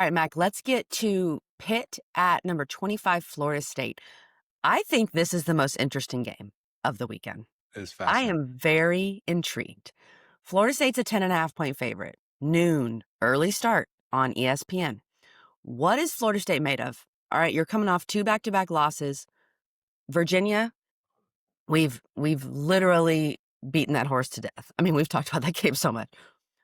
All right, Mac, let's get to Pitt at number 25, Florida State. I think this is the most interesting game of the weekend. Is I fascinating. am very intrigued. Florida State's a 10.5-point favorite. Noon, early start on ESPN. What is Florida State made of? All right, you're coming off 2 back-to-back losses. Virginia, we've literally beaten that horse to death. I mean, we've talked about that game so much.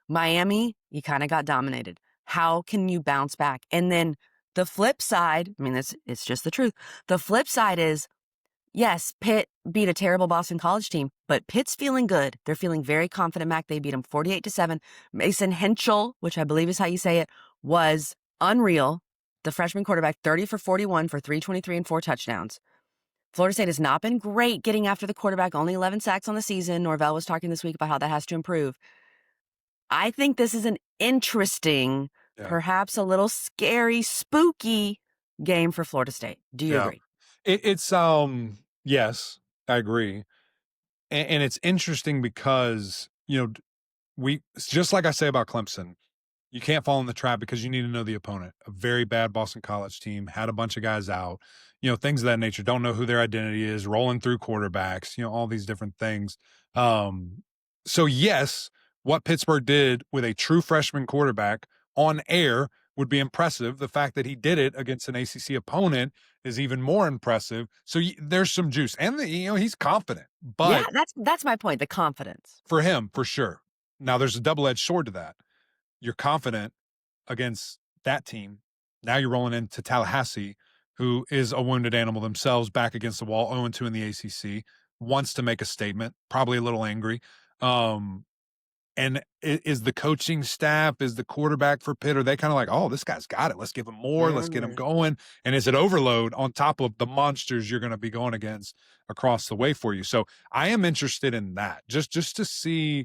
Miami, you kind of got dominated. How can you bounce back? And then the flip side, I mean, it's just the truth. The flip side is, yes, Pitt beat a terrible Boston College team, but Pitt's feeling good. They're feeling very confident, Mac. They beat them 48-7. Mason Henschel, which I believe is how you say it, was unreal. The freshman quarterback, 30 for 41 for 323 and 4 touchdowns. Florida State has not been great getting after the quarterback, only 11 sacks on the season. Norvell was talking this week about how that has to improve. I think this is an interesting, Yeah. perhaps a little scary, spooky game for Florida State. Do you Yeah. agree? It's yes, I agree. And it's interesting because, we just like I say about Clemson, you can't fall in the trap because you need to know the opponent. A very bad Boston College team had a bunch of guys out, things of that nature. Don't know who their identity is, rolling through quarterbacks, all these different things. So yes, what Pittsburgh did with a true freshman quarterback on air would be impressive. The fact that he did it against an ACC opponent is even more impressive. So there's some juice, and he's confident. Yeah, But that's my point, the confidence. for him, for sure. Now there's a double-edged sword to that. You're confident against that team. Now you're rolling into Tallahassee, who is a wounded animal themselves, back against the wall, 0-2 in the ACC, wants to make a statement, probably a little angry. And is the coaching staff, is the quarterback for Pitt, are they kind of like, oh, this guy's got it. Let's give him more. Let's get him going. And is it overload on top of the monsters you're going to be going against across the way for you? So I am interested in that, just to see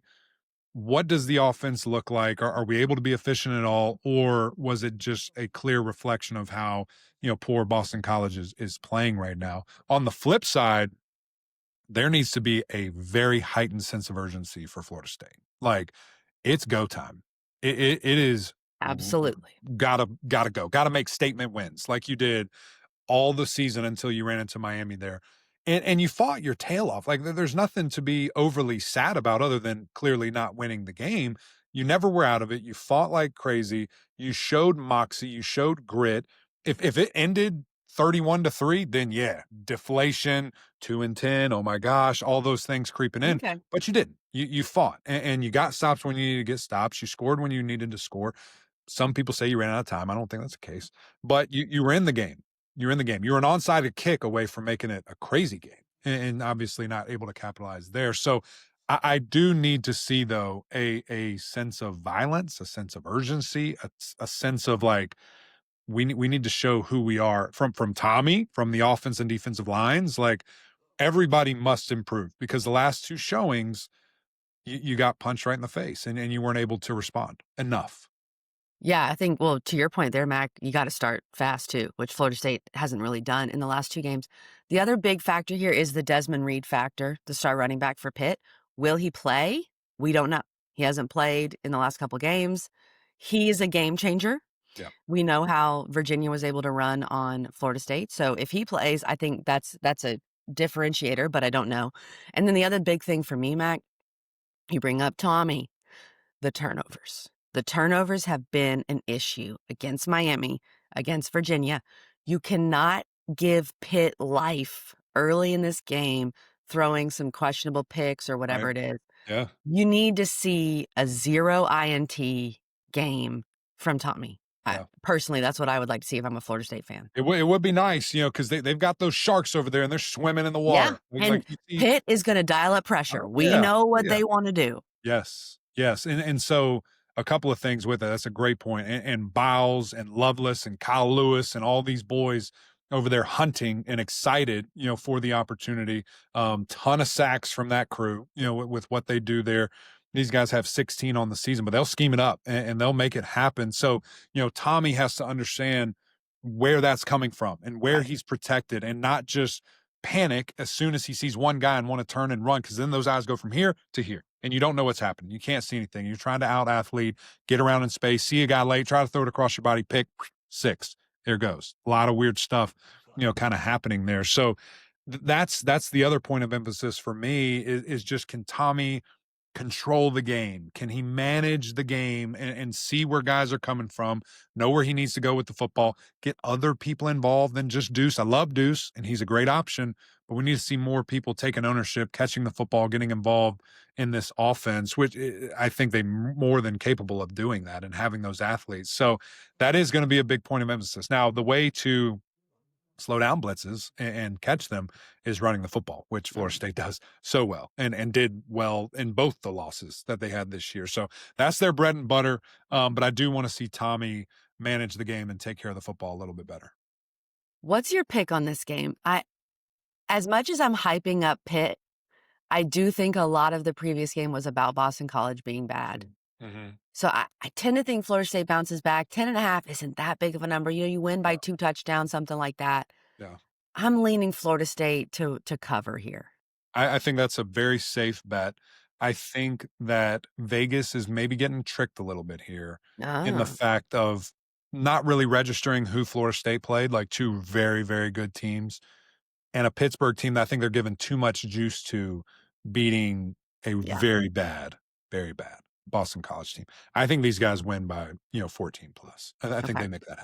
what does the offense look like? Are we able to be efficient at all? Or was it just a clear reflection of how, poor Boston College is playing right now? On the flip side, there needs to be a very heightened sense of urgency for Florida State. Like, it's go time. It is Absolutely. gotta go. Gotta make statement wins like you did all the season until you ran into Miami there. And you fought your tail off. Like, there's nothing to be overly sad about other than clearly not winning the game. You never were out of it. You fought like crazy. You showed moxie. You showed grit. If it ended 31-3, then yeah, deflation, 2-10. Oh my gosh, all those things creeping in. Okay. But you didn't. You fought, and you got stops when you needed to get stops. You scored when you needed to score. Some people say you ran out of time. I don't think that's the case. But you were in the game. You're in the game. You're an onside kick away from making it a crazy game, and obviously not able to capitalize there. So I do need to see, though, a sense of violence, a sense of urgency, a sense of like we need to show who we are from Tommy, from the offense and defensive lines. Like, everybody must improve because the last two showings you got punched right in the face and you weren't able to respond enough. Yeah, I think, well, to your point there, Mac, you got to start fast too, which Florida State hasn't really done in the last 2 games. The other big factor here is the Desmond Reed factor, the star running back for Pitt. Will he play? We don't know. He hasn't played in the last couple games. He is a game changer. Yeah. We know how Virginia was able to run on Florida State. So if he plays, I think that's a differentiator, but I don't know. And then the other big thing for me, Mac, you bring up Tommy, the turnovers. The turnovers have been an issue against Miami, against Virginia. You cannot give Pitt life early in this game, throwing some questionable picks or whatever Right. it is. Yeah. You need to see a 0 INT game from Tommy. Yeah. Personally, that's what I would like to see if I'm a Florida State fan. It would be nice, because they've got those sharks over there and they're swimming in the Yeah, water. and You see. Pitt is going to dial up pressure. Oh, We yeah. know what Yeah. they want to do. Yes. Yes. And so a couple of things with it. That's a great point. And Biles and Lovelace and Kyle Lewis and all these boys over there hunting and excited, for the opportunity. Ton of sacks from that crew, with what they do there. These guys have 16 on the season, but they'll scheme it up and they'll make it happen. So, Tommy has to understand where that's coming from and where he's protected and not just panic as soon as he sees one guy and want to turn and run because then those eyes go from here to here and you don't know what's happening. You can't see anything. You're trying to out athlete, get around in space, see a guy late, try to throw it across your body, pick six. There goes. A lot of weird stuff, kind of happening there. So that's the other point of emphasis for me is just can Tommy control the game? Can he manage the game and see where guys are coming from, know where he needs to go with the football, get other people involved than just Deuce? I love Deuce, and he's a great option, but we need to see more people taking ownership, catching the football, getting involved in this offense, which I think they're more than capable of doing that and having those athletes. So that is going to be a big point of emphasis. Now, the way to slow down blitzes and catch them is running the football, which Florida State does so well and did well in both the losses that they had this year. So that's their bread and butter. But I do want to see Tommy manage the game and take care of the football a little bit better. What's your pick on this game? As much as I'm hyping up Pitt, I do think a lot of the previous game was about Boston College being bad. Mm-hmm. So I tend to think Florida State bounces back. 10.5 isn't that big of a number. You win by 2 touchdowns, something like that. Yeah. I'm leaning Florida State to cover here. I think that's a very safe bet. I think that Vegas is maybe getting tricked a little bit here in the fact of not really registering who Florida State played, like two very, very good teams, and a Pittsburgh team that I think they're giving too much juice to beating a very bad Boston College team. I think these guys win by, 14 plus. I think they make that happen.